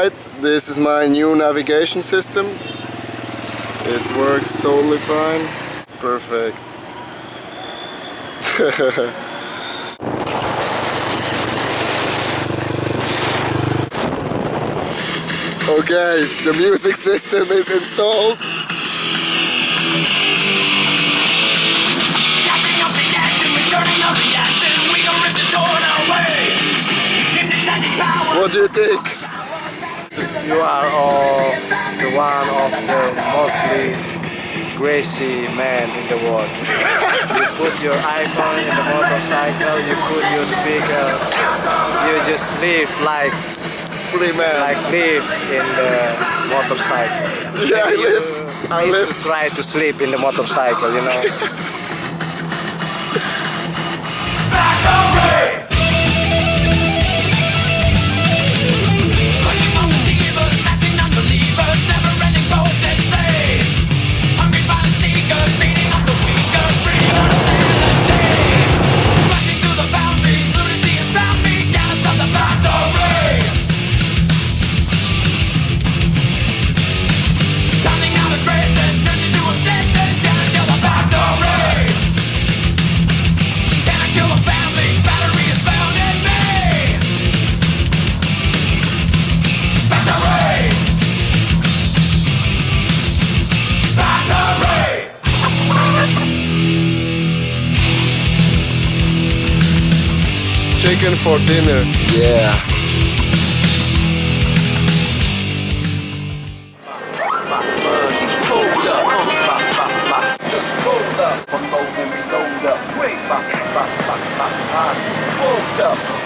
Alright, this is my new navigation system. It works totally fine. Perfect. Okay, the music system is installed. What do you think? You are one of the mostly crazy men in the world. You put your iPhone in the motorcycle, you put your speaker, you just live like Free man. like live in the motorcycle. Yeah, I live. To try to sleep in the motorcycle, you know. Chicken for dinner. Yeah. Just hold up, unload and reload up. Wait, hold up.